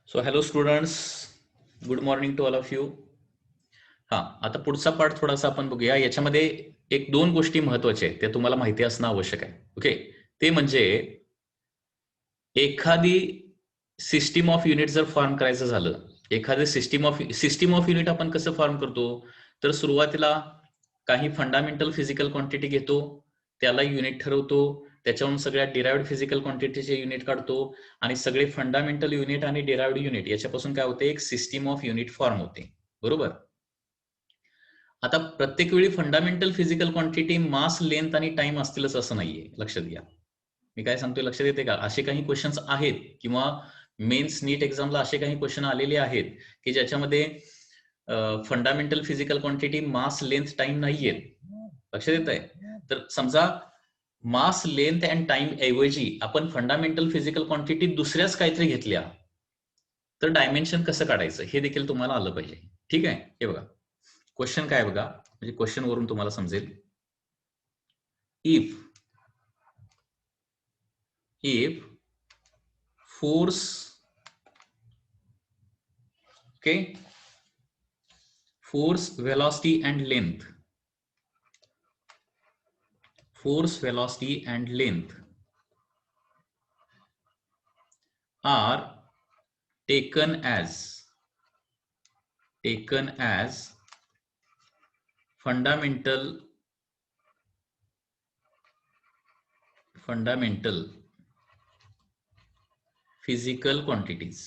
So hello students, good morning to all of you. हा, आता पुढचा पार्ट थोडासा आपण बघूया. याच्यामध्ये एक दोन गोष्टी महत्वाच्या आहेत, त्या तुम्हाला माहिती असणं आवश्यक आहे. ओके, ते म्हणजे एखादी सिस्टीम ऑफ युनिट जर फॉर्म करायचं झालं, एखादं सिस्टीम ऑफ युनिट आपण कसं फॉर्म करतो, तर सुरुवातीला काही फंडामेंटल फिजिकल क्वांटिटी घेतो, त्याला युनिट ठरवतो, त्याच्यावरून सगळ्या डिराइव्ड फिजिकल क्वांटिटीचे युनिट काढतो आणि सगळे फंडामेंटल युनिट आणि डिराइव्ड युनिट याच्यापासून काय होते, एक सिस्टीम ऑफ युनिट फॉर्म होते. बरोबर. आता प्रत्येक वेळी फंडामेंटल फिजिकल क्वांटिटी मास, लेंथ आणि टाइम असतीलच असं नाहीये, लक्षात घ्या. मी काय सांगतोय लक्षात येते का? असे काही क्वेश्चन्स आहेत किंवा मेन्स नीट एक्झामला असे काही क्वेश्चन आलेले आहेत की ज्याच्यामध्ये फंडामेंटल फिजिकल क्वांटिटी मास, लेंथ, टाइम नाहीये. लक्षात येत आहे? तर समजा मास, लेंथ अँड टाइम ऐवजी आपण फंडामेंटल फिजिकल क्वांटिटी दुसऱ्याच काहीतरी घेतल्या तर डायमेन्शन कसं काढायचं हे देखील तुम्हाला आलं पाहिजे. ठीक आहे. हे बघा, क्वेश्चन काय बघा, म्हणजे क्वेश्चन वरून तुम्हाला समजेल. if force, okay, force, velocity and length are taken as fundamental physical quantities,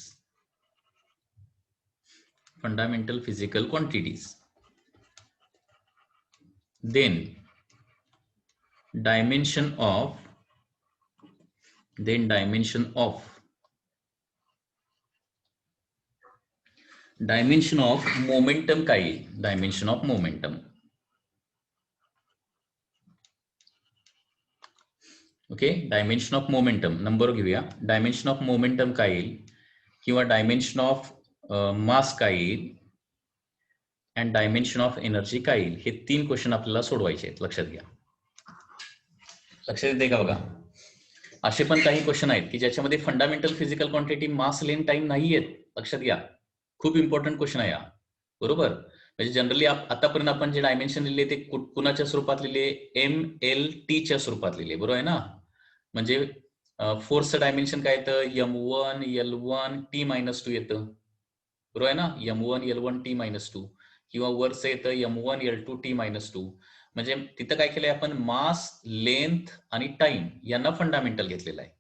then dimension of momentum काय येईल? Dimension of momentum. Okay, dimension of momentum number घेऊया. डायमेन्शन ऑफ मोमेंटम काय येईल किंवा डायमेन्शन ऑफ मास काय येईल and dimension of energy काय येईल, हे तीन क्वेश्चन आपल्याला सोडवायचे आहेत. लक्षात घ्या. लक्षात येते का? बघा, असे पण काही क्वेश्चन आहेत की ज्याच्यामध्ये फंडामेंटल फिजिकल क्वांटिटी मास, लेंथ, टाइम नाही आहेत. लक्षात घ्या, खूप इम्पॉर्टंट क्वेश्चन आहे हा. बरोबर. म्हणजे जनरली आतापर्यंत आपण जे डायमेन्शन लिहिले ते कुणाच्या स्वरूपात लिहिले? MLT च्या स्वरूपात लिहिले. बरोबर आहे ना? म्हणजे फोर्सचं डायमेन्शन काय येतं? M1 L1 T-2 येतं. बरोबर आहे ना? M1 L1 T-2 किंवा वरचं येतं M1 L2 T-2. म्हणजे तिथं काय केलंय आपण? मास, लेंथ आणि टाइम यांना फंडामेंटल घेतलेलं आहे.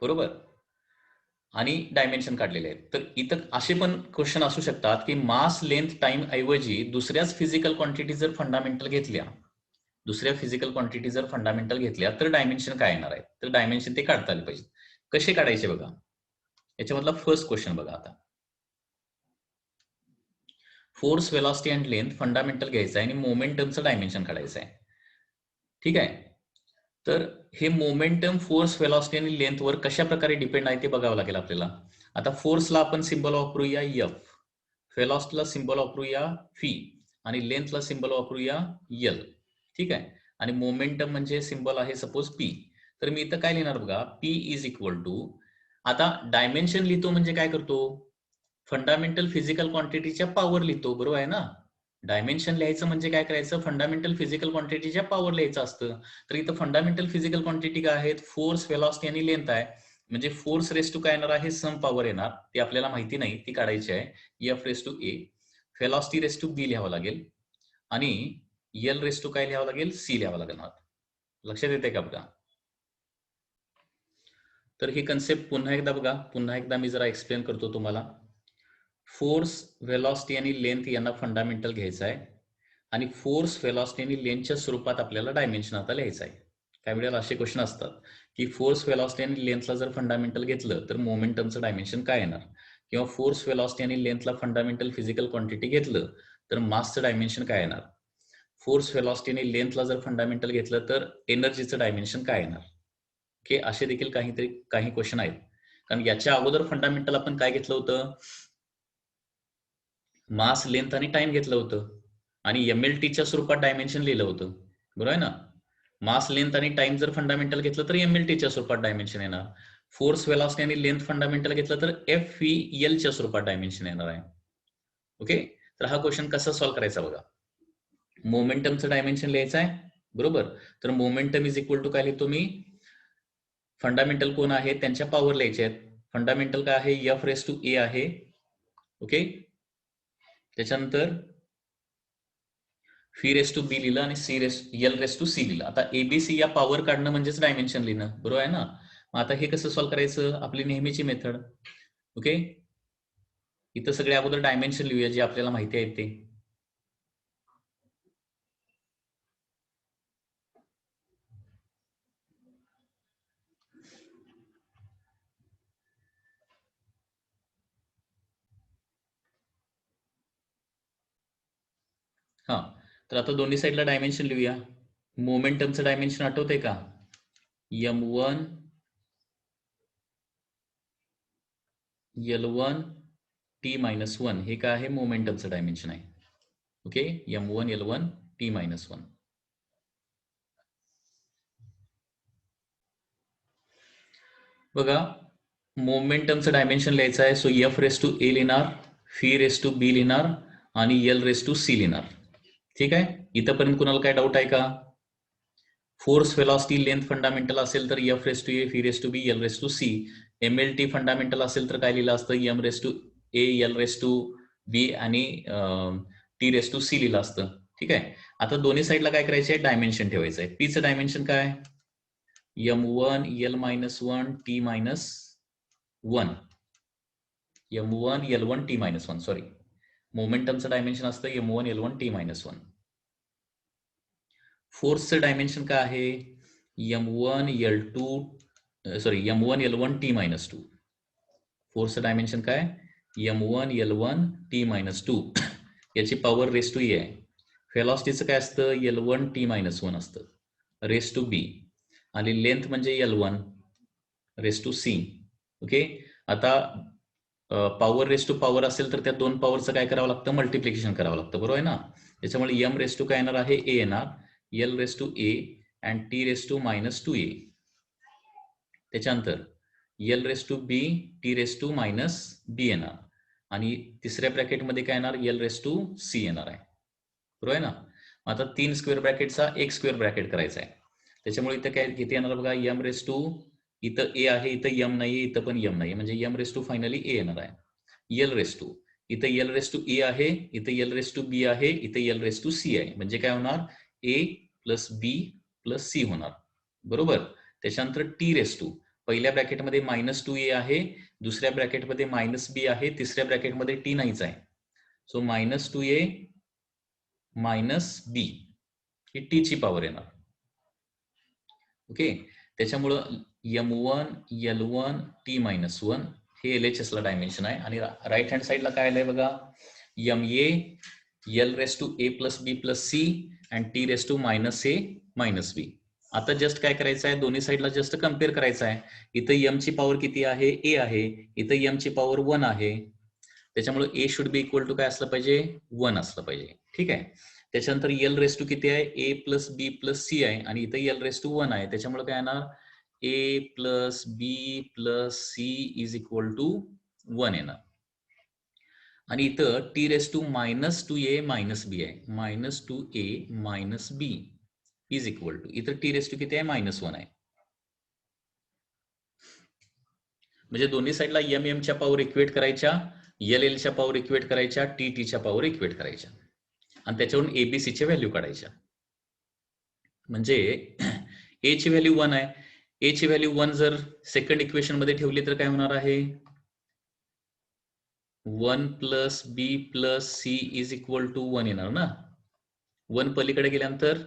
बरोबर. आणि डायमेन्शन काढलेले आहेत. तर इथं असे पण क्वेश्चन असू शकतात की मास, लेंथ, टाइम ऐवजी दुसऱ्याच फिजिकल क्वांटिटी जर फंडामेंटल घेतल्या, तर डायमेन्शन काय येणार आहे? तर डायमेन्शन ते काढता आले पाहिजे. कसे काढायचे बघा, याच्यामधला फर्स्ट क्वेश्चन बघा. आता force, velocity and length fundamental घ्यायचं आहे आणि मोमेंटमचं डायमेन्शन काढायचं आहे. ठीक आहे. तर हे मोमेंटम, फोर्स, वेलॉसिटी आणि लेंथवर कशा प्रकारे डिपेंड आहे ते बघावं लागेल आपल्याला. आता फोर्सला आपण सिंबल वापरूया F, वेलॉसिटीला सिंबल वापरूया V आणि लेंथला सिंबल वापरूया L. ठीक आहे. आणि मोमेंटम म्हणजे सिंबल आहे सपोज P. तर मी इथं काय लिहिणार बघा, P इज इक्वल टू, आता डायमेन्शन लिहितो म्हणजे काय करतो? फंडामेंटल फिजिकल क्वांटिटीच्या पॉवर लिहितो. बरोबर आहे ना? डायमेन्शन लिहायचं म्हणजे काय करायचं? फंडामेंटल फिजिकल क्वांटिटीच्या पॉवर लिहायचं असतं. तर इथं फंडामेंटल फिजिकल क्वांटिटी काय आहेत? फोर्स, वेलॉसिटी आणि लेंथ आहे. म्हणजे फोर्स रेस टू काय येणार आहे? सम पॉवर येणार. ती आपल्याला माहिती नाही, ती काढायची आहे. F raise to A, velocity raise to B लिहावं लागेल आणि L रेस टू काय लिहावं लागेल? C लिहावं लागेल. लक्षात येते का? बघा, तर ही कन्सेप्ट पुन्हा एकदा बघा, पुन्हा एकदा मी जरा एक्सप्लेन करतो तुम्हाला. फोर्स, वेलॉसिटी आणि लेंथ यांना फंडामेंटल घ्यायचं आहे आणि फोर्स, वेलॉसिटी आणि लेंथच्या स्वरूपात आपल्याला डायमेन्शन आता लिहायचं आहे. काही वेळेला असे क्वेश्चन असतात की फोर्स, वेलॉसिटी आणि लेंथला जर फंडामेंटल घेतलं तर मोमेंटमचं डायमेन्शन काय येणार, किंवा फोर्स, वेलॉसिटी आणि लेंथला फंडामेंटल फिजिकल क्वांटिटी घेतलं तर मासचं डायमेन्शन काय येणार, फोर्स, वेलॉसिटी आणि लेंथला जर फंडामेंटल घेतलं तर एनर्जीचं डायमेन्शन काय येणार. ओके, असे देखील काही क्वेश्चन आहेत. कारण याच्या अगोदर फंडामेंटल आपण काय घेतलं होतं? मास, लेंथ आणि टाइम घेतलं होतं आणि MLTच्या स्वरूपात डायमेन्शन लिहिलं होतं. बरोबर आहे ना? मास, लेंथ आणि टाइम जर फंडामेंटल घेतलं तर MLTच्या स्वरूपात डायमेन्शन येणार. फोर्स, वेलॉसिटी आणि लेंथ फंडामेंटल घेतलं तर एफ ही एल च्या स्वरूपात डायमेन्शन येणार आहे. ओके, तर हा क्वेश्चन कसा सॉल्व्ह करायचा बघा. मोमेंटमचं डायमेन्शन लिहायचं आहे, बरोबर. तर मोमेंटम इज इक्वल टू काय लिहितो मी, फंडामेंटल कोण आहे त्यांच्या पॉवर लिहायचे आहेत. फंडामेंटल काय आहे, एफ रेस टू ए आहे. ओके, त्याच्यानंतर फी रेस टू बी लिहिलं आणि एल रेस टू सी लिहिलं. आता एबीसी या पॉवर काढणं म्हणजेच डायमेन्शन लिहिणं, बरोबर आहे ना. मग आता हे कसं सॉल्व्ह करायचं, आपली नेहमीची मेथड. ओके, इथं सगळे अगोदर डायमेन्शन लिहूया जे आपल्याला माहिती आहे ते. हा, तर आता दोन्ही साईडला डायमेन्शन लिहूया. मोमेंटमचं डायमेन्शन आठवतंय का, m1 L1 t-1 हे काय आहे, मोमेंटमचं डायमेन्शन आहे. Okay, m1 L1 t-1. बघा, मोमेंटमचं डायमेन्शन लिहायचं आहे. सो एफ रेस टू ए लिहिणार, फी रेस टू बी लिहिणार आणि एल रेस टू सी लिहिणार. ठीक आहे, इथंपर्यंत कुणाला काय डाऊट आहे का. फोर्स, वेलॉसिटी, लेंथ फंडामेंटल असेल तर F raise to A, fee raise to B, L raise to C. MLT fundamental असेल तर काय लिहिलं असतं, M raise to A, L raise to B आणि टी रेस टू सी लिहिलं असतं. ठीक आहे, आता दोन्ही साईडला काय करायचं आहे, डायमेन्शन ठेवायचं आहे. पीचं डायमेन्शन काय, m1 L-1 t-1, m1 L1 t-1, sorry, मोमेंटमचं dimension असतं m1 L1 t-1. फोर्सचं डायमेन्शन काय आहे, m1 L1 t-2. फोर्सचं डायमेन्शन काय, m1 L1 t-2. याची पॉवर रेस टू ए आहे. वेलॉसिटीचं काय असतं, L1 t-1 असतं, रेस टू बी. आणि लेंथ म्हणजे L1 raise to C. Okay, आता पॉवर रेस टू पॉवर असेल तर त्या दोन पॉवरचं काय करावं लागतं, मल्टिप्लिकेशन करावं लागतं, बरोबर आहे ना. त्याच्यामुळे एम रेस टू काय येणार आहे, ए येणार, L raise to A and T raise to -2a. त्याच्यानंतर L raise to B, T raise to -b येणार आणि तिसऱ्या ब्रॅकेटमध्ये काय येणार, एल रेस टू सी येणार आहे, बरोबर आहे ना. आता 3 स्क्वेअर ब्रॅकेटचा 1 स्क्वेअर ब्रॅकेट करायचा आहे. त्याच्यामुळे इथं काय किती येणार बघा, एम रेस टू, इथं ए आहे, इथं एम नाहीये, इथं पण एम नाहीये, म्हणजे एम रेस टू फायनली ए येणार आहे. एल रेस टू, इथं एल रेस टू ए आहे, इथं एल रेस टू बी आहे, इथं एल रेस टू सी आहे, म्हणजे काय होणार, ए प्लस बी प्लस सी होणार, बरोबर. त्याच्यानंतर टी रेस टू, पहिल्या ब्रॅकेटमध्ये -2a आहे, दुसऱ्या ब्रॅकेटमध्ये -b आहे, तिसऱ्या ब्रॅकेटमध्ये टी नाहीच आहे. सो -2a -b ही टी ची पॉवर येणार. ओके, त्याच्यामुळं m1 L1 t-1 हे LHS ला डायमेन्शन आहे. आणि राईट हँड साईडला काय आलंय बघा, MA L raise to a plus b plus c and t raise to -a -b. आता जस्ट काय करायचं आहे, दोन्ही साईडला जस्ट कम्पेअर करायचं आहे. इथं m ची पॉवर किती आहे, a आहे, इथं m ची पॉवर 1 आहे. त्याच्यामुळे a should be equal to काय असलं पाहिजे, 1 असलं पाहिजे. ठीक आहे, त्याच्यानंतर एल रेस टू किती आहे, A plus B plus C आहे आणि इथं एल रेस टू 1 आहे. त्याच्यामुळे काय येणार, A plus B plus C is equal to 1 येणार. आणि इथं T raise to -2a -b आहे, -2a -b is equal to, इथं टी रेस टू किती आहे, -1 आहे. म्हणजे दोन्ही साईडला एम च्या पॉवर इक्वेट करायच्या, एल च्या पॉवर इक्वेट करायच्या, टी च्या पॉवर इक्वेट करायच्या आणि त्याच्यावरून एबीसीच्या व्हॅल्यू काढायच्या. म्हणजे ए ची व्हॅल्यू 1 आहे, ए ची व्हॅल्यू 1 जर सेकंड इक्वेशन मध्ये ठेवली तर काय होणार आहे, 1 plus B plus C is equal to 1 येणार ना. 1 पलीकडे गेल्यानंतर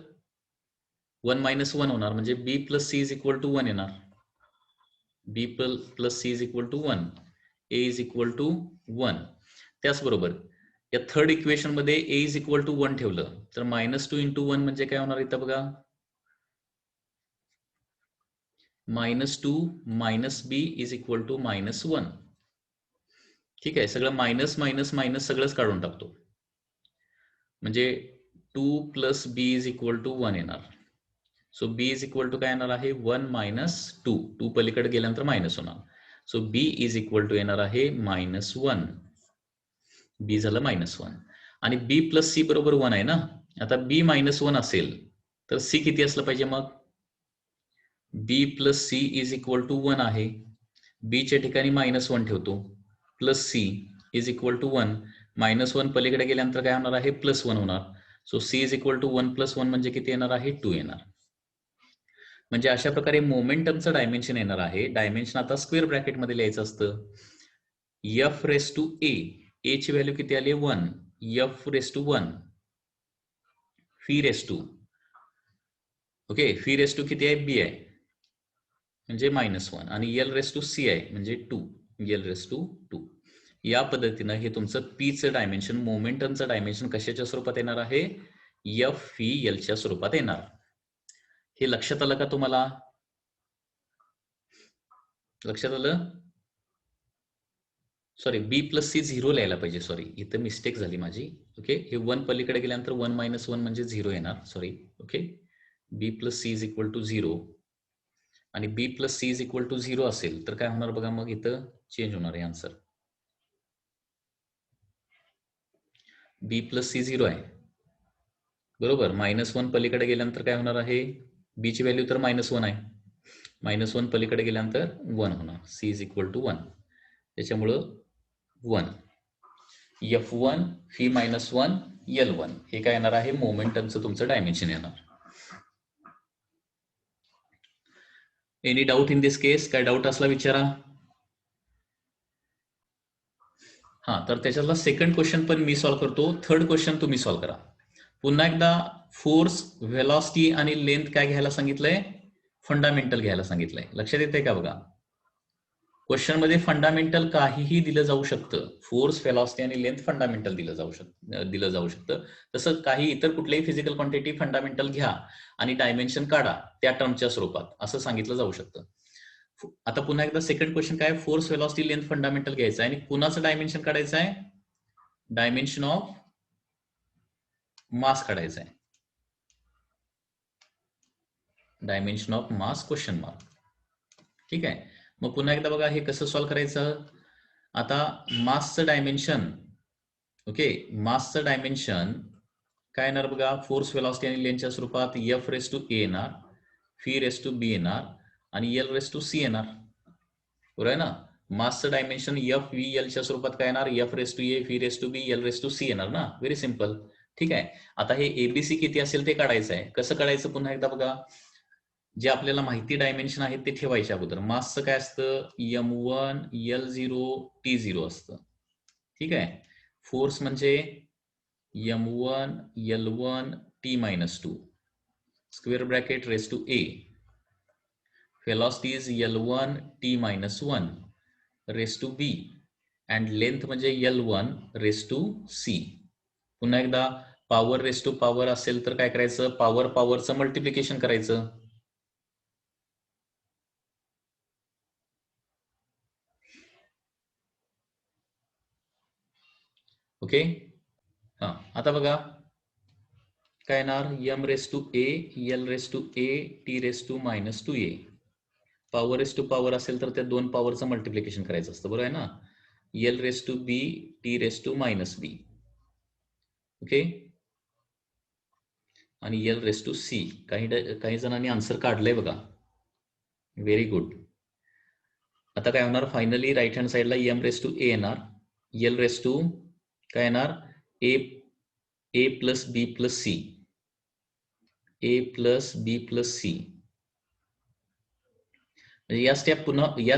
1 - 1 होणार, म्हणजे B plus C is equal to 1 येणार. B plus C is equal to 1, A is equal to 1. त्याचबरोबर या थर्ड इक्वेशन मध्ये ए इज इक्वल टू 1 ठेवलं तर -2 × 1 म्हणजे काय होणार, इथं बघा, -2 - b इज इक्वल टू -1. ठीक आहे, सगळं मायनस मायनस मायनस सगळंच काढून टाकतो, म्हणजे 2 plus B is equal to 1 येणार. So B is equal to काय येणार आहे 1 - 2. 2 पलीकडे गेल्यानंतर मायनस होणार. So B is equal to येणार आहे -1. बी झालं -1 आणि बी प्लस सी बरोबर 1 आहे ना. आता बी -1 असेल तर सी किती असलं पाहिजे मग? B plus C is equal to 1 आहे. बी च्या ठिकाणी -1 ठेवतो plus C is equal to 1. -1 पलीकडे गेल्यानंतर काय होणार आहे +1 होणार. So C is equal to 1 + 1 म्हणजे किती येणार आहे 2 येणार. म्हणजे अशा प्रकारे मोमेंटमचं डायमेन्शन येणार आहे. डायमेन्शन आता स्क्वेअर ब्रॅकेटमध्ये लिहायचं असतं. एफ रेस टू ए ची व्हॅल्यू किती आली 1. F raise to 1 phi raise to okay phi raise to किती आहे बी आहे म्हणजे -1 आणि एल रेस टू सी आहे म्हणजे 2 एल रेस टू 2. या पद्धतीनं हे तुमचं पीचं डायमेन्शन मोमेंटमचं डायमेन्शन कशाच्या स्वरूपात येणार आहे एफ फी एलच्या स्वरूपात येणार. हे लक्षात आलं का तुम्हाला? लक्षात आलं? सॉरी बी प्लस सी 0 लिहायला पाहिजे. सॉरी इथं मिस्टेक झाली माझी. ओके हे 1 पलीकडे गेल्यानंतर 1 - 1 म्हणजे 0 येणार. Sorry okay B plus C is equal to 0 आणि B plus C is equal to 0 असेल तर काय होणार बघा मग इथं चेंज होणार आहे आन्सर. बी प्लस सी 0 आहे बरोबर. -1 पलीकडे गेल्यानंतर काय होणार आहे बी ची व्हॅल्यू तर -1 आहे. -1 पलीकडे गेल्यानंतर 1 होणार. सी इज इक्वल टू 1 त्याच्यामुळं 1 F1 फी -1 L1 हे काय येणार आहे मोमेंटमचं तुमचं डायमेन्शन येणार. एनी डाऊट इन दिस केस? काय डाऊट असला विचारा. हा तर त्याच्यातला सेकंड क्वेश्चन पण मी सॉल्व्ह करतो. थर्ड क्वेश्चन तुम्ही सॉल्व्ह करा. पुन्हा एकदा फोर्स व्हेलॉसिटी आणि लेंथ काय घ्यायला सांगितलंय फंडामेंटल घ्यायला सांगितलंय. लक्षात येते का बघा क्वेश्चन मध्ये फंडामेंटल काहीही दिलं जाऊ शकतं. फोर्स व्हेलॉसिटी आणि लेंथ फंडामेंटल दिलं जाऊ शकतं. तसं काही इतर कुठल्याही फिजिकल क्वांटिटी फंडामेंटल घ्या आणि डायमेन्शन काढा त्या टर्मच्या स्वरूपात असं सांगितलं जाऊ शकतं. आता पुन्हा एकदा सेकंड क्वेश्चन काय फोर्स व्हेलॉसिटी लेंथ फंडामेंटल घ्यायचं आहे आणि कुणाचं डायमेन्शन काढायचं आहे डायमेन्शन ऑफ मास काढायचं आहे. Dimension of mass question mark. ठीक आहे मग पुन्हा एकदा बघा हे कसं सॉल्व्ह करायचं. आता मासचं डायमेन्शन ओके मासचं डायमेन्शन काय येणार बघा फोर्स व्हेलॉसिटी आणि लेंथच्या स्वरूपात एफ रेस टू ए येणार फी रेस टू बी येणार आणि एल रेस टू सी येणार. बरोबर आहे ना. मासचं डायमेन्शन एफ व्ही एलच्या स्वरूपात काय येणार F raise to A fee raise to B L raise to C येणार ना. Very simple. ठीक आहे आता हे एबीसी किती असेल ते काढायचं आहे. कसं काढायचं पुन्हा एकदा बघा जे आपल्याला माहिती डायमेन्शन आहेत ते ठेवायच्या अगोदर. मासचं काय असतं M1 L0 T0 असतं. ठीक आहे फोर्स म्हणजे M1 L1 T-2 square bracket raise to A. velocity is L1 T-1 raise to B and length म्हणजे L1 रेस टू सी. पुन्हा एकदा पॉवर रेस टू पॉवर असेल तर काय करायचं पॉवरचं मल्टिप्लिकेशन करायचं. ओके हा आता बघा काय येणार M raise to A L raise to A T raise to -2a. Power raise to power असेल तर त्या दोन पॉवरचं मल्टिप्लिकेशन करायचं असतं बरोबर आहे ना. L raise to B T raise to -b okay आणि एल रेस टू सी. काही जणांनी आन्सर काढलंय बघा. Very good. आता काय होणार फायनली राईट हँड साईडला एम रेस टू ए येणार एल रेस टू काय येणार A plus B plus C A plus B plus C. म्हणजे या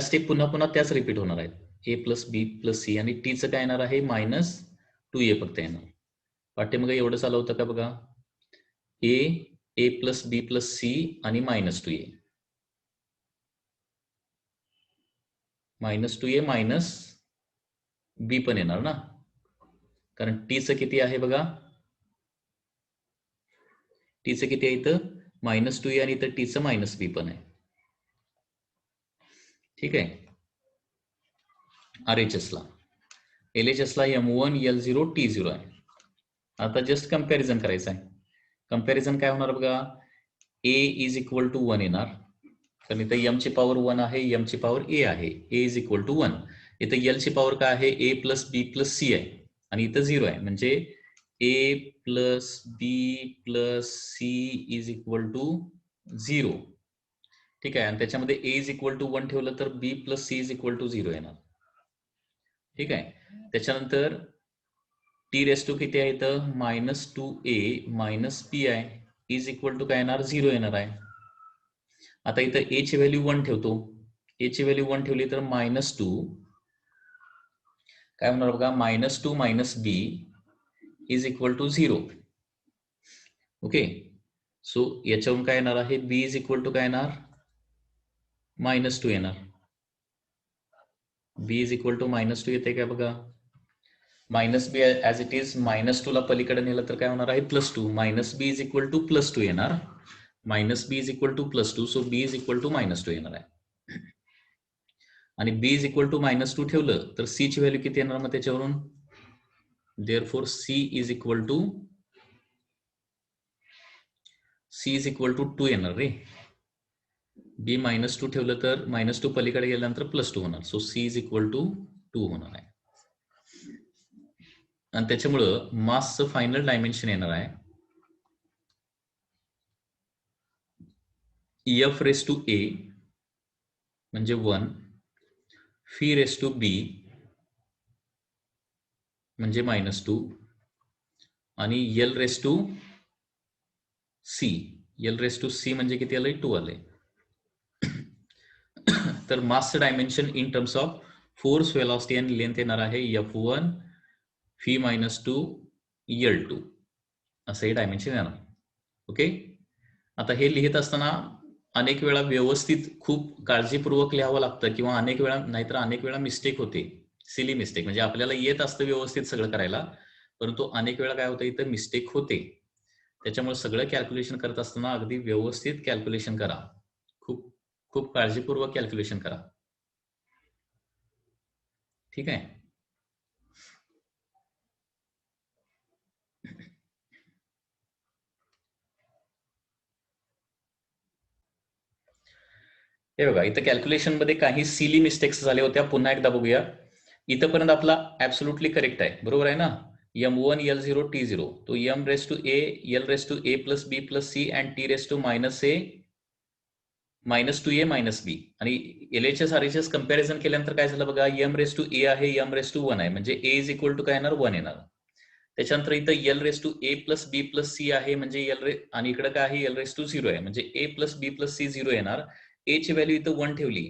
स्टेप पुन्हा त्याच रिपीट होणार आहेत. A plus B plus C आणि टीचं काय येणार आहे -2a फक्त येणार. पाठीमागे एवढं चालू होतं का बघा ए प्लस बी प्लस सी आणि -2a -2a मायनस बी पण येणार ना कारण टीचं किती आहे बघा टीचं किती आहे इथं -2a आणि इथं टीचं -b पण आहे. ठीक आहे RHS ला LHS ला M1 L0 T0 आहे. आता जस्ट कंपॅरिझन करायचं आहे. कंपॅरिझन काय होणार बघा ए इज इक्वल टू 1 येणार, कारण इथं एम ची पॉवर 1 आहे, एम ची पॉवर ए आहे. A is equal to 1. इथं एल ची पॉवर काय आहे, A plus B plus C आहे, आणि इथं 0 आहे, म्हणजे A plus B plus C is equal to 0. ठीक आहे. आणि त्याच्यामध्ये ए इज इक्वल टू 1 ठेवलं तर B plus C is equal to 0 येणार. ठीक आहे. त्याच्यानंतर टी रेस टू किती आहे इथं, -2a minus P I is equal to काय येणार, 0 येणार आहे. आता इथं ए ची व्हॅल्यू 1 ठेवतो. ए ची व्हॅल्यू 1 ठेवली तर -2 काय होणार बघा, -2 minus B is equal to 0. Okay. So याच्यावरून काय येणार आहे, बी इज इक्वल टू काय येणार, -2 येणार. बी इज इक्वल टू -2 येते काय बघा. Minus B as it is -2 ला पलीकडे नेलं तर काय होणार आहे, +2. Minus B is equal to +2 येणार. Minus B is equal to +2, so B is equal to -2 येणार आहे. आणि बी इज इक्वल टू -2 ठेवलं तर सी ची व्हॅल्यू किती येणार मग त्याच्यावरून, therefore C is equal to 2 येणार रे. बी -2 ठेवलं तर -2 पलीकडे गेल्यानंतर +2 होणार, so C is equal to 2 होणार आहे. आणि त्याच्यामुळं मासचं फायनल डायमेन्शन येणार आहे एफ रेस टू ए म्हणजे 1, फी रेस टू बी म्हणजे -2, आणि L raise to C. L raise to C म्हणजे किती आलंय, 2 आलंय. तर मासचं dimension in terms of force, velocity आणि लेंथ येणार आहे F1 फी -2 L2 असं हे डायमेन्शन येणार. ओके. आता हे लिहित असताना अनेक वेळा व्यवस्थित खूप काळजीपूर्वक लिहावं लागतं, किंवा अनेक वेळा मिस्टेक होते, सिली मिस्टेक. म्हणजे आपल्याला येत असतं व्यवस्थित सगळं करायला, परंतु अनेक वेळा काय होतं, इथं मिस्टेक होते. त्याच्यामुळे सगळं कॅल्क्युलेशन करत असताना अगदी व्यवस्थित कॅल्क्युलेशन करा, खूप खूप काळजीपूर्वक कॅल्क्युलेशन करा. ठीक आहे. हे बघा, इथं कॅल्क्युलेशन मध्ये काही सिली मिस्टेक्स झाल्या होत्या, पुन्हा एकदा बघूया. इथंपर्यंत आपला ऍब्सोल्युटली करेक्ट आहे, बरोबर आहे ना. M1 L0 T0, तो M raise to A L raise to A plus B plus C and T raise to -A -2A -B. आणि LHS RHS कंपॅरिझन केल्यानंतर काय झालं बघा, M रेस टू A आहे, M रेस टू 1 आहे, म्हणजे A is equal to काय येणार, 1 येणार. त्याच्यानंतर इथं L raise to A plus B plus C आहे, म्हणजे आणि इकडे काय आहे, L रेस टू 0 आहे, म्हणजे A plus B plus C 0 येणार. A ची व्हॅल्यू इथं 1 ठेवली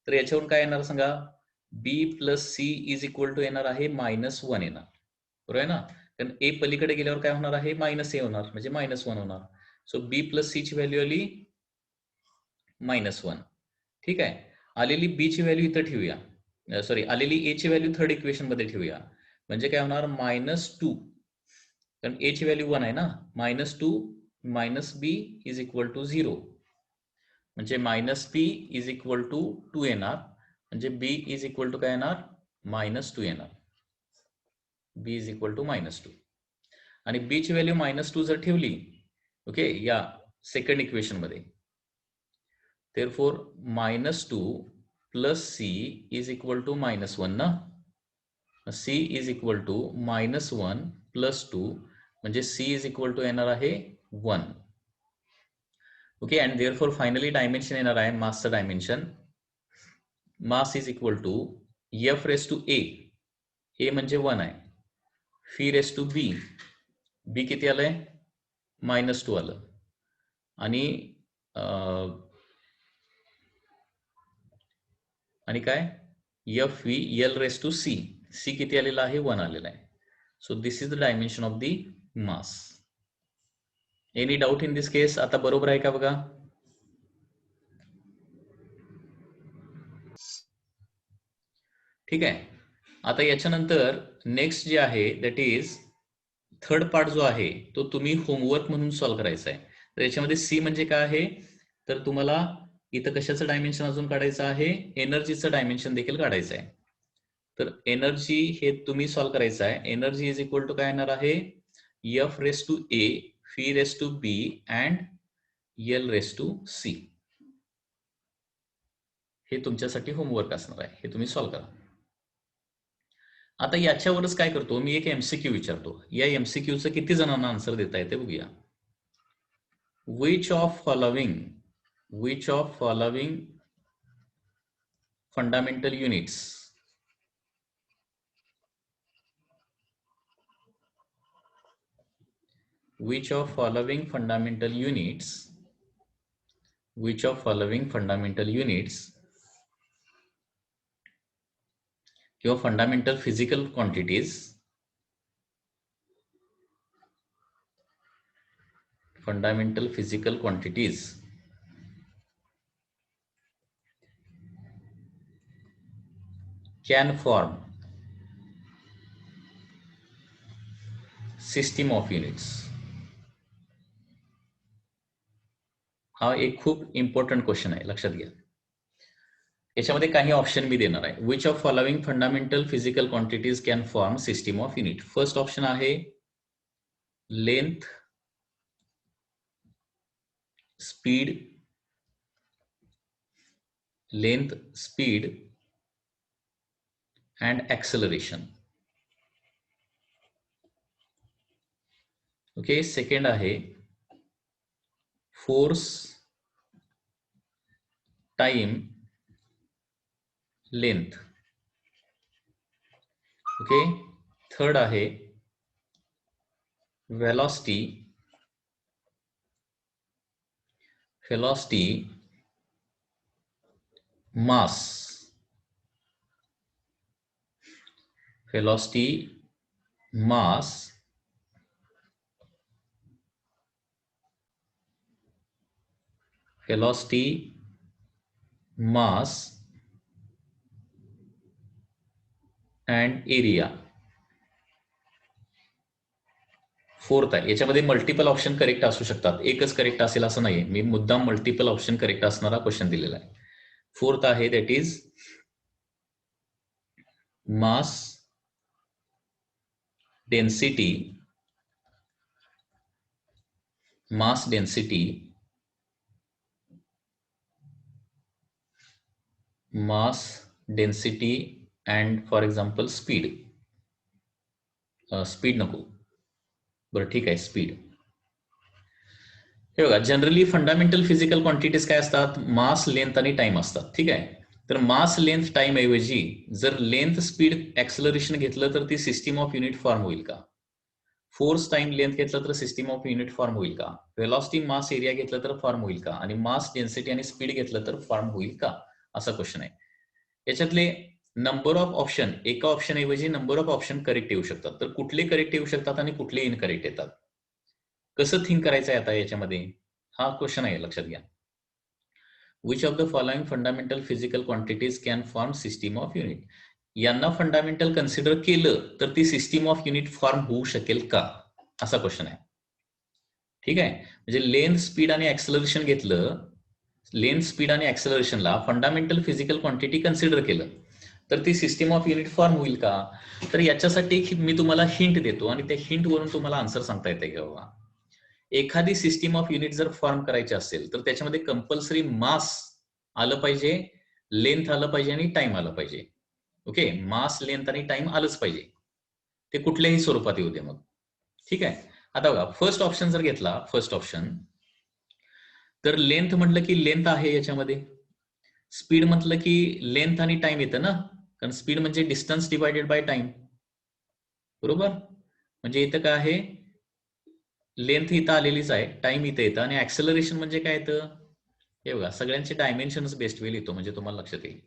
तर याच्यावरून काय येणार सांगा, B plus C is equal to येणार आहे -1 येणार, बरोबर आहे ना. कारण A पलीकडे गेल्यावर काय होणार आहे, -A होणार, म्हणजे -1 होणार. सो B प्लस C ची व्हॅल्यू आली -1. ठीक आहे. आलेली B ची व्हॅल्यू इथं ठेवूया, सॉरी आलेली A ची व्हॅल्यू थर्ड इक्वेशन मध्ये ठेवूया, म्हणजे काय होणार, -2, कारण A ची व्हॅल्यू 1 आहे ना, -2 minus B is equal to 0, म्हणजे -P इज इक्वल टू 2 येणार, म्हणजे B इज इक्वल टू काय येणार, -2 येणार. B is equal to -2. आणि B ची व्हॅल्यू -2 जर ठेवली, ओके, या सेकंड इक्वेशन मध्ये, therefore -2 plus C is equal to -1 ना. C is equal to -1 plus 2, म्हणजे C इज इक्वल टू येणार आहे 1. Okay. And therefore finally dimension येणार आहे मासचं dimension, mass is equal to F raise to A, A म्हणजे 1 आहे, V raise to B, B किती आलंय, -2 आलं, आणि काय FV L raise to C, C किती आलेला आहे, 1 आलेला आहे. So this is the dimension of the mass. Any doubt in this case? आता बरोबर आहे का बघा. ठीक आहे. आता याच्यानंतर नेक्स्ट जे आहे दॅट इज थर्ड पार्ट जो आहे तो तुम्ही होमवर्क म्हणून सॉल्व्ह करायचा आहे. तर याच्यामध्ये सी म्हणजे काय आहे, तर तुम्हाला इथं कशाचं डायमेन्शन अजून काढायचं आहे, एनर्जीचं डायमेन्शन देखील काढायचं आहे. तर एनर्जी हे तुम्ही सॉल्व्ह करायचं आहे. एनर्जी इज इक्वल टू काय येणार आहे, F raise to A phi raise to B and L⁻c. हे तुमच्यासाठी होमवर्क असणार आहे, हे तुम्ही सॉल्व्ह करा. आता याच्यावरच काय करतो मी, एक एमसीक्यू विचारतो. या एमसीक्यूचं किती जणांना आन्सर देता येते बघूया. which of following fundamental units किंवा fundamental physical quantities can form system of units. हा एक खूप इम्पॉर्टंट क्वेश्चन आहे, लक्षात घ्या. याच्यामध्ये काही ऑप्शन मी देणार आहे. Which of following fundamental physical quantities can form system of unit. First option आहे length, speed and acceleration. Okay, second आहे force, time, length. Okay, third आहे velocity, mass, and area. Fourth आहे. याच्यामध्ये मल्टिपल ऑप्शन करेक्ट असू शकतात, एकच correct असेल असं नाही. मी मुद्दाम मल्टिपल ऑप्शन करेक्ट असणारा क्वेश्चन दिलेला आहे. फोर्थ आहे that is mass density and for example speed नको, बरं ठीक आहे, स्पीड. हे बघा, जनरली फंडामेंटल फिजिकल क्वांटिटीज काय असतात, मास, लेंथ आणि टाइम असतात. ठीक आहे, तर मास, लेंथ, टाइम ऐवजी जर लेंथ, स्पीड, ऍक्सलरेशन घेतलं तर ती सिस्टीम ऑफ युनिट फॉर्म होईल का? फोर्स, टाइम, लेंथ घेतलं तर सिस्टीम ऑफ युनिट फॉर्म होईल का? वेलॉसिटी, मास, एरिया घेतलं तर फॉर्म होईल का? आणि मास, डेन्सिटी आणि स्पीड घेतलं तर फॉर्म होईल का? असा क्वेश्चन आहे. याच्यातले नंबर ऑफ ऑप्शन, एका ऑप्शन ऐवजी नंबर ऑफ ऑप्शन करेक्ट येऊ शकतात. तर कुठले करेक्ट येऊ शकतात आणि कुठले इनकरेक्ट येतात, कसं थिंक करायचं आहे आता याच्यामध्ये, हा क्वेश्चन आहे, लक्षात घ्या. Which of the following fundamental physical quantities can form system of unit. यांना फंडामेंटल कन्सिडर केलं तर ती सिस्टीम ऑफ युनिट फॉर्म होऊ शकेल का, असा क्वेश्चन आहे. ठीक आहे, म्हणजे लेंथ, स्पीड आणि ऍक्सलरेशन घेतलं, लेंथ, स्पीड आणि ऍक्सलरेशनला फंडामेंटल फिजिकल क्वांटिटी कन्सिडर केलं तर ती सिस्टीम ऑफ युनिट फॉर्म होईल का? तर याच्यासाठी मी तुम्हाला हिंट देतो आणि त्या हिंट वरून तुम्हाला आन्सर सांगता येते की बाबा, एखादी सिस्टीम ऑफ युनिट जर फॉर्म करायची असेल तर त्याच्यामध्ये कंपल्सरी मास आलं पाहिजे, लेंथ आलं पाहिजे आणि टाइम आलं पाहिजे. ओके, मास, लेंथ आणि टाइम आलंच पाहिजे, ते कुठल्याही स्वरूपात येऊ दे मग. ठीक आहे, आता बघा, फर्स्ट ऑप्शन जर घेतला, फर्स्ट ऑप्शन, तर लेंथ म्हटलं की लेंथ आहे याच्यामध्ये, स्पीड म्हटलं की लेंथ आणि टाइम येतं ना, कारण स्पीड म्हणजे डिस्टन्स डिवायडेड बाय टाइम, बरोबर. म्हणजे इथं काय आहे, लेंथ इथं आलेलीच आहे, टाइम इथं येतं, आणि ऍक्सेलरेशन म्हणजे काय येतं, हे बघा, सगळ्यांचे डायमेन्शन्स बेस्ट वेल येतो, म्हणजे तुम्हाला लक्षात येईल.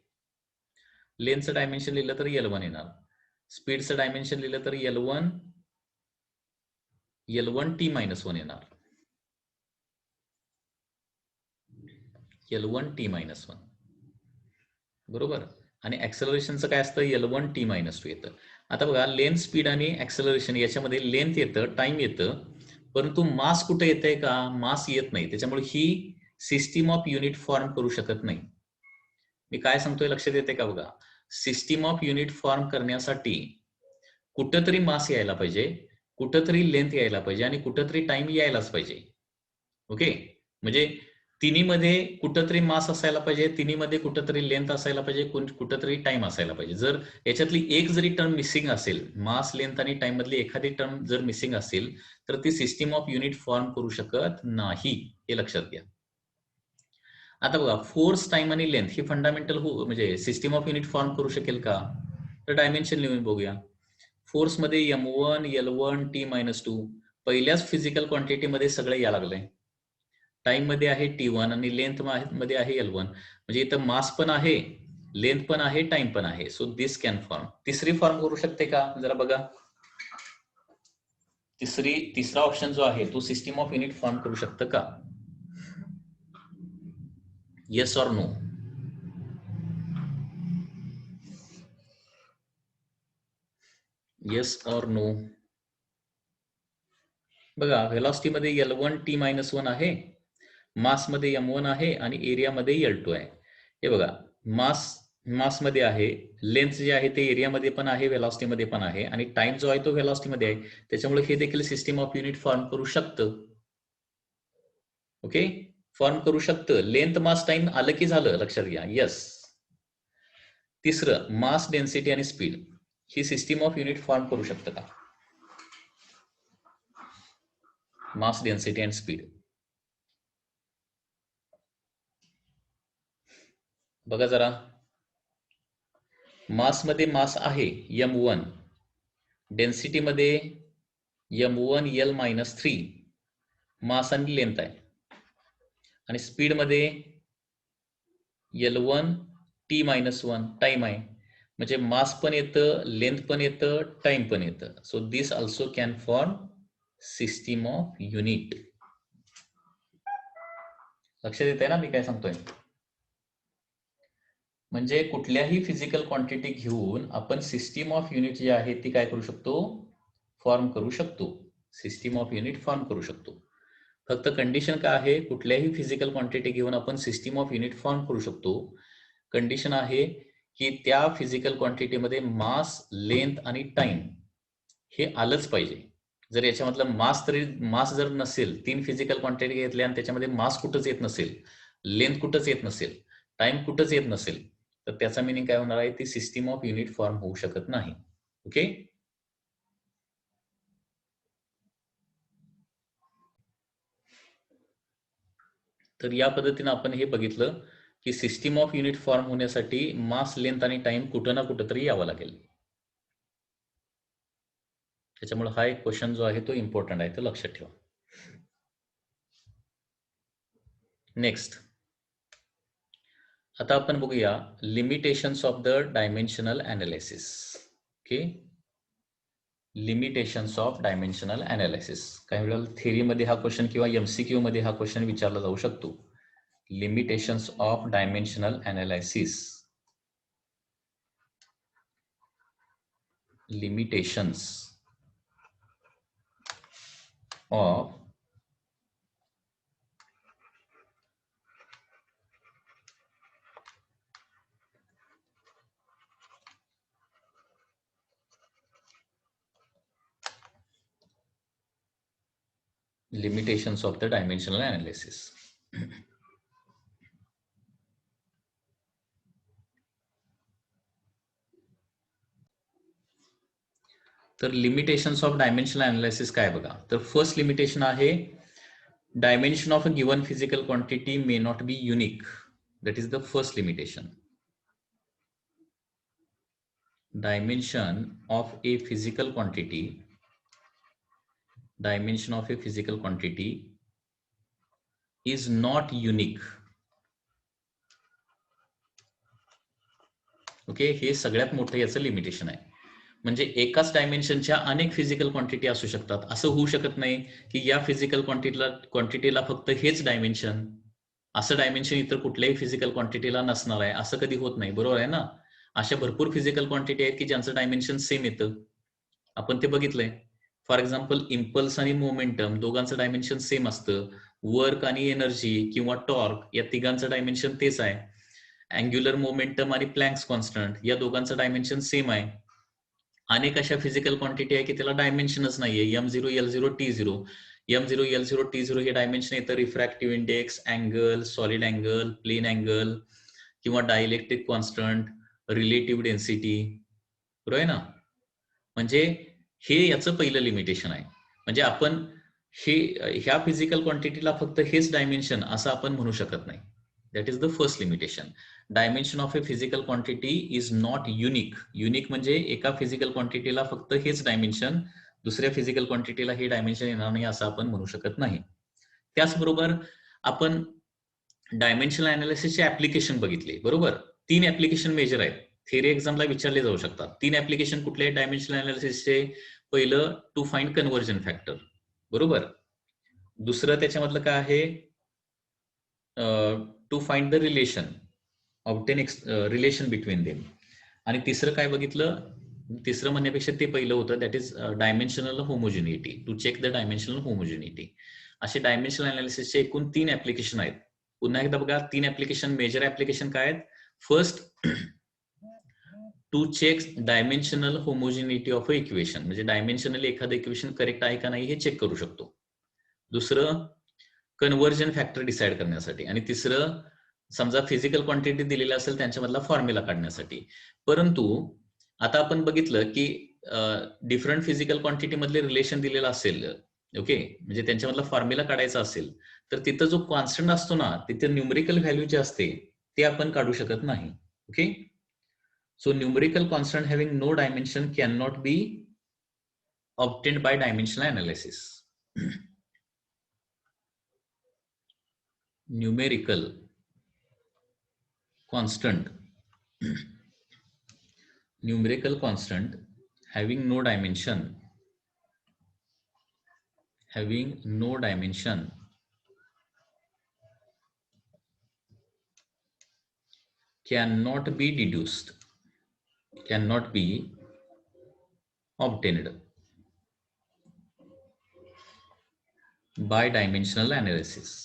लेंथचं डायमेन्शन लिहिलं तर L1 येणार, स्पीडचं डायमेन्शन लिहिलं तर L1 T-1 येणार, L1 T-1, बरोबर. आणि ऍक्सेलरेशनचं काय असतं, L1 T-2 येतं. आता बघा, लेंथ, स्पीड आणि ऍक्सेलरेशन याच्यामध्ये लेंथ येतं, टाइम येतं, परंतु मास कुठे येतंय का, मास येत नाही. त्याच्यामुळे ही सिस्टीम ऑफ युनिट फॉर्म करू शकत नाही. मी काय सांगतोय लक्षात येते का? बघा, सिस्टीम ऑफ युनिट फॉर्म करण्यासाठी कुठंतरी मास यायला पाहिजे, कुठंतरी लेंथ यायला पाहिजे आणि कुठंतरी टाइम यायलाच पाहिजे. ओके, म्हणजे तिन्हीमध्ये कुठंतरी मास असायला पाहिजे, तिन्हीमध्ये कुठंतरी लेंथ असायला पाहिजे, कुठंतरी टाइम असायला पाहिजे. जर याच्यातली एक जरी टर्म मिसिंग असेल, मास, लेंथ आणि टाइम मधली एखादी टर्म जर मिसिंग असेल, तर ती सिस्टीम ऑफ युनिट फॉर्म करू शकत नाही, हे लक्षात घ्या. आता बघा, फोर्स, टाइम आणि लेंथ ही फंडामेंटल म्हणजे सिस्टीम ऑफ युनिट फॉर्म करू शकेल का? तर डायमेन्शन लिहून बघूया. फोर्स मध्ये M1, L1, T-2 पहिल्याच फिजिकल क्वांटिटी मध्ये सगळे या लागलंय. टाइम मध्ये आहे T1 आणि लेंथ मध्ये आहे L1. म्हणजे इथं मास पण आहे, लेंथ पण आहे, टाइम पण आहे. So this can form. तिसरी फॉर्म करू शकते का? जरा बघा. तिसरा ऑप्शन जो आहे तो सिस्टीम ऑफ युनिट फॉर्म करू शकतं का? Yes or no? Yes or no? बघा, व्हेलॉसिटी मध्ये L1 T-1 आहे, मास मध्ये M1 आहे आणि एरिया मध्ये L2 आहे. हे बघा, मास मध्ये आहे, लेंथ जे आहे ते एरिया मध्ये पण आहे, व्हेलॉसिटी मध्ये पण आहे आणि टाइम जो आहे तो व्हेलॉसिटी मध्ये आहे. त्याच्यामुळे हे देखील सिस्टीम ऑफ युनिट फॉर्म करू शकतं. ओके, फॉर्म करू शकतं. लेंथ, मास, टाइम आलं की झालं, लक्षात घ्या. यस. तिसरं, मास, डेन्सिटी आणि speed he system of unit form करू शकतं का? मास, डेन्सिटी अँड स्पीड. बघा जरा, मास मध्ये मास आहे M1, डेन्सिटी मध्ये M1 L-3 मास आणि लेंथ आहे आणि स्पीड मध्ये L1 T-1 टाइम आहे. म्हणजे मास पण येतं, लेंथ पण येतं, टाइम पण येतं. So this also can form system of unit. लक्षात येत आहे ना मी काय सांगतोय? म्हणजे कुठल्याही फिजिकल क्वांटिटी घेऊन आपण सिस्टीम ऑफ युनिट जी आहे ती काय करू शकतो? फॉर्म करू शकतो. सिस्टीम ऑफ युनिट फॉर्म करू शकतो. फक्त कंडिशन काय आहे? कुठल्याही फिजिकल क्वांटिटी घेऊन आपण सिस्टीम ऑफ युनिट फॉर्म करू शकतो. कंडिशन आहे की त्या फिजिकल क्वांटिटीमध्ये मास, लेंथ आणि टाइम हे आलंच पाहिजे. जर याच्यामधलं मास जर नसेल, 3 फिजिकल क्वांटिटी घेतले आणि त्याच्यामध्ये मास कुठंच येत नसेल, लेंथ कुठंच येत नसेल, टाइम कुठंच येत नसेल, तर त्याचा मिनिंग काय होणार आहे? ती सिस्टीम ऑफ युनिट फॉर्म होऊ शकत नाही. ओके. तर या पद्धतीने आपण हे बघितलं की सिस्टीम ऑफ युनिट फॉर्म होण्यासाठी मास, लेंथ आणि टाइम कुठं ना कुठं तरी यावं लागेल. त्याच्यामुळे हा एक क्वेश्चन जो आहे तो इम्पॉर्टंट आहे, तो लक्षात ठेवा. नेक्स्ट, आता आपण बघूया limitations of the dimensional analysis. Okay, limitations of dimensional analysis. काही वेळेला थेअरीमध्ये हा क्वेश्चन किंवा MCQ मध्ये हा क्वेश्चन विचारला जाऊ शकतो. Limitations of dimensional analysis. Limitations of limitations of the dimensional analysis. तर लिमिटेशन्स ऑफ डायमेन्शनल अनालिसिस काय बघा. तर फर्स्ट लिमिटेशन आहे dimension of a given physical quantity may not be unique. That is the first limitation. Dimension of a physical quantity, dimension of a physical quantity is not unique. Okay, हे सगळ्यात मोठं याचं limitation आहे. म्हणजे एकाच डायमेन्शनच्या अनेक physical quantity असू शकतात. असं होऊ शकत नाही की या फिजिकल क्वांटिटीला फक्त हेच डायमेन्शन, असं डायमेन्शन इतर कुठल्याही फिजिकल क्वांटिटीला नसणार आहे, असं कधी होत नाही. बरोबर आहे ना? अशा भरपूर फिजिकल क्वांटिटी आहेत की ज्यांचं डायमेन्शन सेम येतं. आपण ते बघितलंय. फॉर एक्झाम्पल, इम्पल्स आणि मोमेंटम दोघांचं डायमेन्शन सेम असतं. वर्क आणि एनर्जी किंवा टॉर्क या तिघांचं डायमेन्शन तेच आहे. अँग्युलर मोमेंटम आणि प्लँक्स कॉन्स्टंट या दोघांचं डायमेन्शन सेम आहे. अनेक अशा फिजिकल क्वांटिटी आहे की त्याला डायमेन्शनच नाहीये. M0, L0, T0 M0, L0, T0 हे डायमेन्शन येतं refractive index, angle, solid angle, plane angle किंवा डायइलेक्ट्रिक कॉन्स्टंट, रिलेटिव्ह डेन्सिटी, बरोबर आहे ना. म्हणजे हे याचं पहिलं लिमिटेशन आहे. म्हणजे आपण ह्या फिजिकल क्वांटिटीला फक्त हेच डायमेन्शन असं आपण म्हणू शकत नाही. That is the first limitation. Dimension of a physical quantity is not unique. Unique म्हणजे एका फिजिकल क्वांटिटीला फक्त हेच डायमेन्शन, दुसऱ्या फिजिकल क्वांटिटीला हे डायमेन्शन येणार नाही असं आपण म्हणू शकत नाही. त्याचबरोबर आपण डायमेन्शनल अनालिसिसचे ऍप्लिकेशन बघितले, बरोबर. 3 ऍप्लिकेशन मेजर आहेत, थिअरी एक्झामला विचारले जाऊ शकतात. 3 ऍप्लिकेशन कुठले आहेत डायमेन्शनल अनालिसिसचे? पहिलं, टू फाइंड कन्व्हर्जन फॅक्टर, बरोबर. दुसरं त्याच्यामधलं काय आहे? To find the relation, obtain relation between them. आणि तिसरं काय बघितलं? तिसरं म्हणण्यापेक्षा ते पहिलं होतं, that is dimensional homogeneity, to check the dimensional homogeneity. असे डायमेन्शनल अनालिसिसचे एकूण 3 ऍप्लिकेशन आहेत. पुन्हा एकदा बघा, 3 ऍप्लिकेशन, मेजर ऍप्लिकेशन काय आहेत? First, to check dimensional homogeneity of a equation, म्हणजे डायमेन्शनली एखादं इक्वेशन करेक्ट आहे का नाही हे चेक करू शकतो. दुसरं, कन्व्हर्जन फॅक्टर डिसाइड करण्यासाठी. आणि तिसरं, समजा फिजिकल क्वांटिटी दिलेली असेल त्यांच्यामधला फॉर्म्युला काढण्यासाठी. परंतु आता आपण बघितलं की डिफरंट फिजिकल क्वांटिटी मधले रिलेशन दिलेलं असेल, ओके, म्हणजे त्यांच्यामधला फॉर्म्युला काढायचा असेल, तर तिथं जो कॉन्स्टंट असतो ना, तिथे न्यूमेरिकल व्हॅल्यू जे असते ते आपण काढू शकत नाही. Okay, so numerical constant having no dimension can not be obtained by dimensional analysis. Numerical constant having no dimension cannot be deduced, cannot be obtained by dimensional analysis.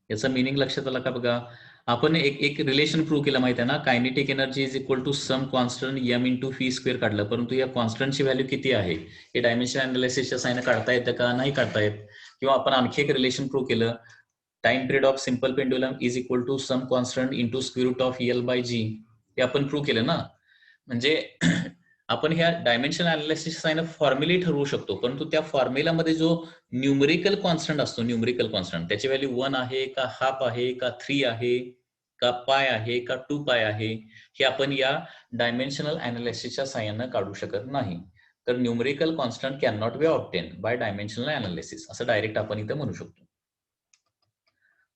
याचा मीनिंग लक्षात आला का? बघा, आपण एक रिलेशन प्रूव्ह केलं माहिती आहे ना, kinetic energy is equal to some constant m into V square काढलं. परंतु या कॉन्स्टंटची व्हॅल्यू किती आहे हे डायमेन्शनल अनालिसिसच्या साहाय्याने काढता येतं का? नाही काढता येत. किंवा आपण आणखी एक रिलेशन प्रूव्ह केलं, time period of simple pendulum is equal to some constant into square root of L by G. हे आपण प्रूव्ह केलं ना. म्हणजे आपण ह्या डायमेन्शनल अनालिसिस फॉर्म्युले ठरवू शकतो, परंतु त्या फॉर्म्युलामध्ये जो न्यूमेरिकल कॉन्स्टंट असतो, न्यूमेरिकल कॉन्स्टंट त्याची व्हॅल्यू 1 आहे का, हाफ आहे का, 3 आहे का, पाय आहे का, 2 पाय आहे, हे आपण या डायमेन्शनल अनालिसिसच्या साहाय्याने काढू शकत नाही. तर numerical constant can not B obtain bye dimensional analysis, असं डायरेक्ट आपण इथं म्हणू शकतो.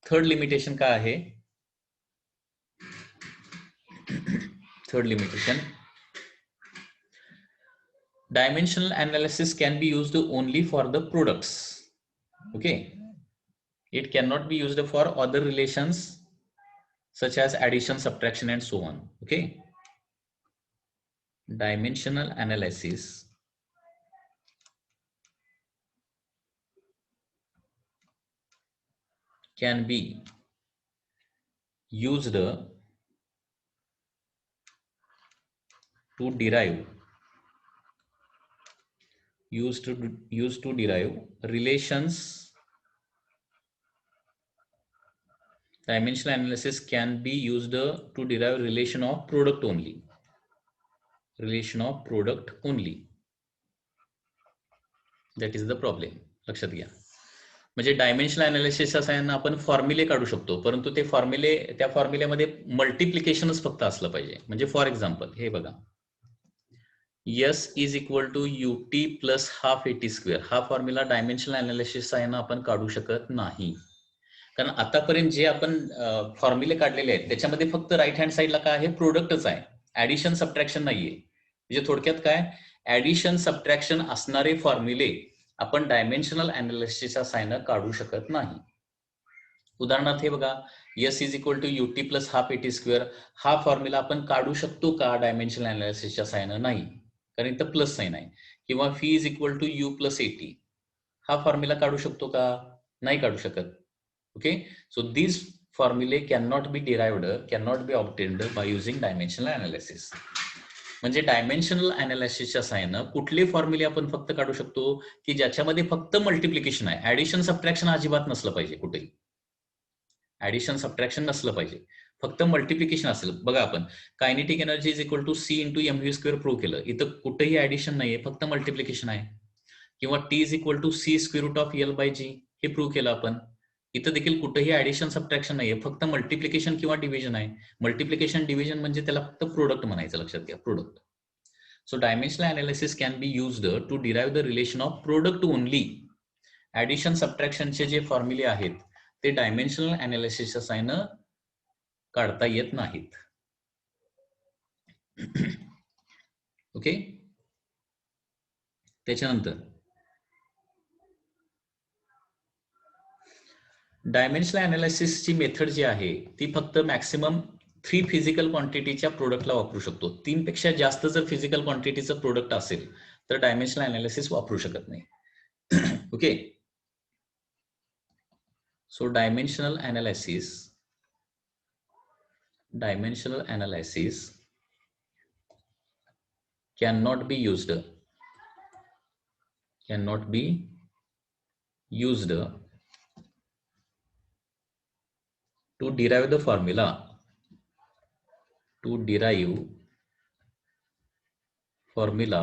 थर्ड लिमिटेशन काय आहे? Third limitation, dimensional analysis can be used only for the products. Okay, it cannot be used for other relations such as addition, subtraction and so on. Okay, dimensional analysis can be used to derive relations. Dimensional analysis can be used to derive relation of product only. That is the problem. लक्षात घ्या. म्हणजे dimensional अनालिसिसच्या साहाय्याने आपण फॉर्म्युले काढू शकतो, परंतु ते फॉर्म्युले, त्या फॉर्म्युल्यामध्ये मल्टिप्लिकेशनच फक्त असलं पाहिजे. म्हणजे फॉर एक्झाम्पल हे बघा, S is equal to UT plus half AT square, हा फॉर्म्युला डायमेन्शनल अनालिसिस साहाय्याने आपण काढू शकत नाही. कारण आतापर्यंत जे आपण फॉर्म्युले काढलेले आहेत त्याच्यामध्ये फक्त राईट हँड साईडला काय आहे? प्रोडक्टच आहे, ऍडिशन सबट्रॅक्शन नाहीये. म्हणजे थोडक्यात काय, ऍडिशन सबट्रॅक्शन असणारे फॉर्म्युले आपण डायमेन्शनल अनालिसिसच्या साहाय्याने काढू शकत नाही. उदाहरणार्थ हे बघा, S is equal to UT plus half AT square, हा फॉर्म्युला आपण काढू शकतो का डायमेन्शनल अनालिसिसच्या साहाय्याने? नाही, कारण इथं प्लस साइन आहे. किंवा V is equal to U plus AT, हा फॉर्म्युला काढू शकतो का? नाही काढू शकत. Okay, so these formulae cannot be derived, cannot be obtained by using dimensional analysis. म्हणजे डायमेन्शनल अनालिसिसच्या साहाय्यानं कुठले फॉर्म्युले आपण फक्त काढू शकतो की ज्याच्यामध्ये फक्त मल्टिप्लिकेशन आहे, ऍडिशन सबट्रॅक्शन अजिबात नसलं पाहिजे, कुठेही ऍडिशन सबट्रॅक्शन नसलं पाहिजे, फक्त मल्टिप्लिकेशन असेल. बघा आपण kinetic energy is equal to C into MV square prove केलं, इथं कुठेही ऍडिशन नाहीये, फक्त मल्टिप्लिकेशन आहे. किंवा T is equal to C square root of L by G, हे प्रूव्ह केलं आपण. इथं देखील कुठेही ऍडिशन सबट्रॅक्शन नाहीये, फक्त मल्टिप्लिकेशन किंवा डिव्हिजन आहे. मल्टिप्लिकेशन डिव्हिजन म्हणजे त्याला फक्त प्रोडक्ट म्हणायचं, लक्षात घ्या, product. So dimensional analysis can be used to derive the relation of product only. Addition subtraction चे जे फॉर्म्युले आहेत ते डायमेन्शनल अनालिसिसच्या साहाय्यानं काढता येत नाहीत. ओके. त्याच्यानंतर डायमेन्शनल अनालिसिसची मेथड जी आहे ती फक्त मॅक्सिमम 3 फिजिकल क्वांटिटीच्या प्रोडक्टला वापरू शकतो. 3 पेक्षा जास्त जर फिजिकल क्वांटिटीचं प्रोडक्ट असेल तर डायमेन्शनल अनालिसिस वापरू शकत नाही. Okay. So dimensional analysis cannot be used to derive the formula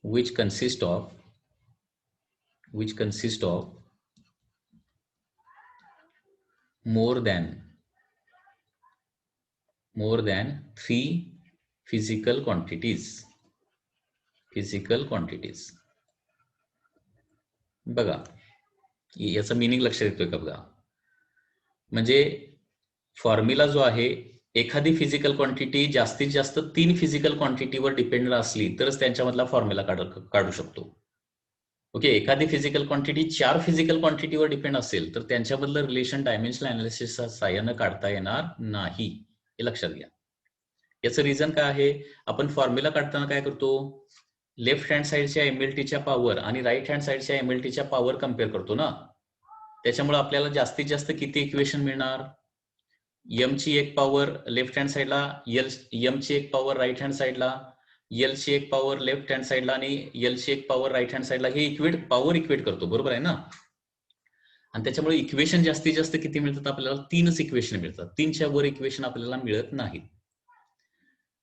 which consist of more than 3 physical quantities. बघा याचा मीनिंग लक्षात येतोय का? बघा, म्हणजे फॉर्म्युला जो आहे, एखादी फिजिकल क्वांटिटी जास्तीत जास्त 3 फिजिकल क्वांटिटीवर डिपेंड असली तरच त्यांच्यामधला फॉर्म्युला काढू शकतो. ओके. एखादी फिजिकल क्वांटिटी 4 फिजिकल क्वांटिटीवर डिपेंड असेल तर त्यांच्याबद्दल रिलेशन डायमेन्शनल अनालिसिसच्या साहाय्यानं काढता येणार नाही, हे लक्षात घ्या. याचं रिझन काय आहे? आपण फॉर्म्युला काढताना काय करतो, लेफ्ट हँड साइडच्या एमएलटीच्या पॉवर आणि राईट हँड साइडच्या एमएलटीच्या पॉवर कम्पेअर करतो ना. त्याच्यामुळे आपल्याला जास्तीत जास्त किती इक्वेशन मिळणार? एम ची एक पॉवर लेफ्ट हँड साइडला, एम ची एक पॉवर राईट हँड साइडला, एल ची एक पॉवर लेफ्ट हँड साइडला आणि एल ची एक पॉवर राईट हँड साइडला. हे पॉवर इक्वेट करतो, बरोबर आहे ना. आणि त्याच्यामुळे इक्वेशन जास्तीत जास्त किती मिळतात आपल्याला? 3च इक्वेशन मिळतात. 3च्या वर इक्वेशन आपल्याला मिळत नाही.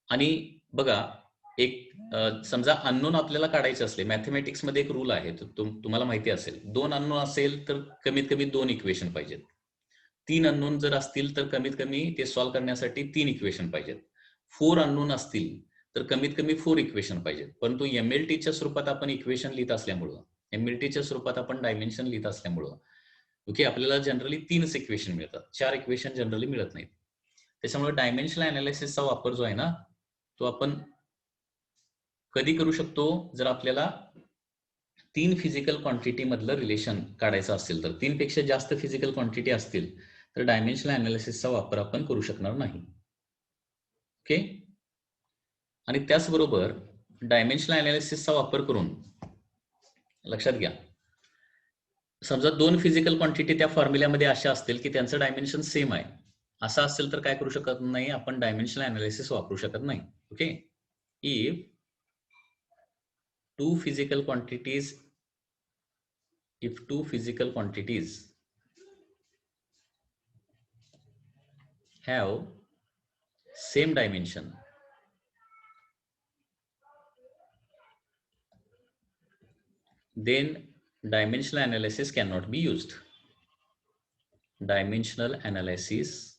आणि बघा, एक समजा अननोन आपल्याला काढायचे असले, मॅथमॅटिक्स मध्ये एक रूल आहे, तुम्हाला माहिती असेल, 2 अननोन असेल तर कमीत कमी 2 इक्वेशन पाहिजेत. 3 अननोन जर असतील तर कमीत कमी ते सॉल्व्ह करण्यासाठी 3 इक्वेशन पाहिजेत. 4 अननोन असतील तर कमीत कमी 4 इक्वेशन पाहिजेत. परंतु एमएलटीच्या स्वरूपात आपण इक्वेशन लिहित असल्यामुळं, एमएलटीच्या स्वरूपात आपण डायमेन्शन लिहित असल्यामुळं, ओके, आपल्याला जनरली 3च इक्वेशन मिळतात, 4 इक्वेशन जनरली मिळत नाहीत. त्याच्यामुळे डायमेन्शनल अनालिसिसचा वापर जो आहे ना, तो आपण कधी करू शकतो? जर आपल्याला 3 फिजिकल क्वांटिटी मधलं रिलेशन काढायचं असेल तर. 3 पेक्षा जास्त फिजिकल क्वांटिटी असतील तर डायमेन्शनल अनालिसिसचा वापर आपण करू शकणार नाही. ओके. आणि त्याचबरोबर डायमेन्शनल अनालिसिसचा वापर करून लक्षात घ्या, समजा 2 फिजिकल क्वांटिटी त्या फॉर्म्युल्यामध्ये अशा असतील की त्यांचं डायमेन्शन सेम आहे, असं असेल तर काय करू शकत नाही आपण? डायमेन्शनल अनालिसिस वापरू शकत नाही. Okay. If 2 physical quantities have same dimension, then dimensional analysis cannot be used. Dimensional analysis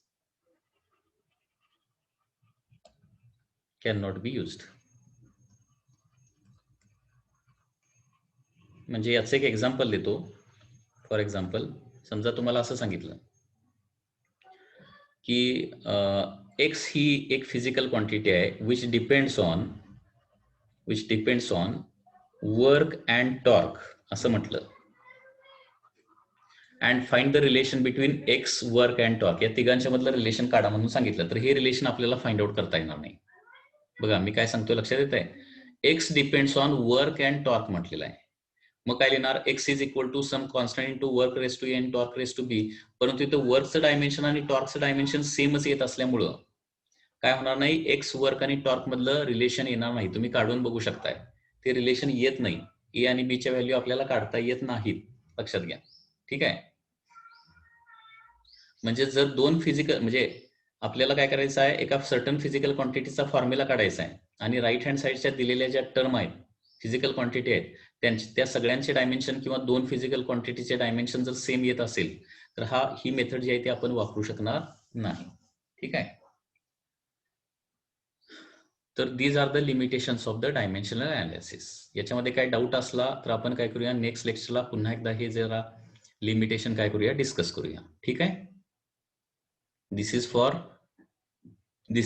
cannot be used. म्हणजे याचं एक एक्झाम्पल देतो. फॉर एक्झाम्पल, समजा तुम्हाला असं सांगितलं की एक्स ही एक फिजिकल क्वांटिटी आहे which depends on work and torque असं म्हटलं, and find the relation between x, work and torque. या तिघांच्या मधलं रिलेशन काढा म्हणून सांगितलं तर हे रिलेशन आपल्याला फाइंड आउट करता येणार नाही. बघा मी काय सांगतोय, लक्षात येत आहे? X depends on work and torque म्हटलेलं आहे. मग काय लिहिणार? X is equal to some constant into work raise to A and torque raise to B. परंतु इथं वर्कचं डायमेन्शन आणि टॉर्कचं डायमेन्शन सेमच येत असल्यामुळं काय होणार नाही, एक्स वर्क आणि टॉर्क मधलं रिलेशन येणार नाही. तुम्ही काढून बघू शकताय, ते रिलेशन येत नाही. ए आणि बी च्या व्हॅल्यू आपल्याला काढता येत नाहीत, लक्षात घ्या. ठीक आहे. म्हणजे जर दोन फिजिकल, म्हणजे आपल्याला काय करायचं आहे, एका सर्टन फिजिकल क्वांटिटीचा फॉर्म्युला काढायचा आहे आणि राईट हँड साईडच्या दिलेल्या ज्या टर्म आहेत, फिजिकल क्वांटिटी आहेत, त्या सगळ्यांचे डायमेन्शन किंवा दोन फिजिकल क्वांटिटीचे डायमेन्शन जर सेम येत असेल तर ही मेथड जी आहे ती आपण वापरू शकणार नाही. ठीक आहे. तर these are the limitations of the dimensional analysis. याच्यामध्ये काय डाऊट असला तर आपण काय करूया, नेक्स्ट लेक्चरला पुन्हा एकदा हे जरा लिमिटेशन काय करूया, डिस्कस करूया. ठीक आहे. This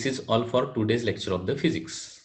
is all for today's lecture of the physics.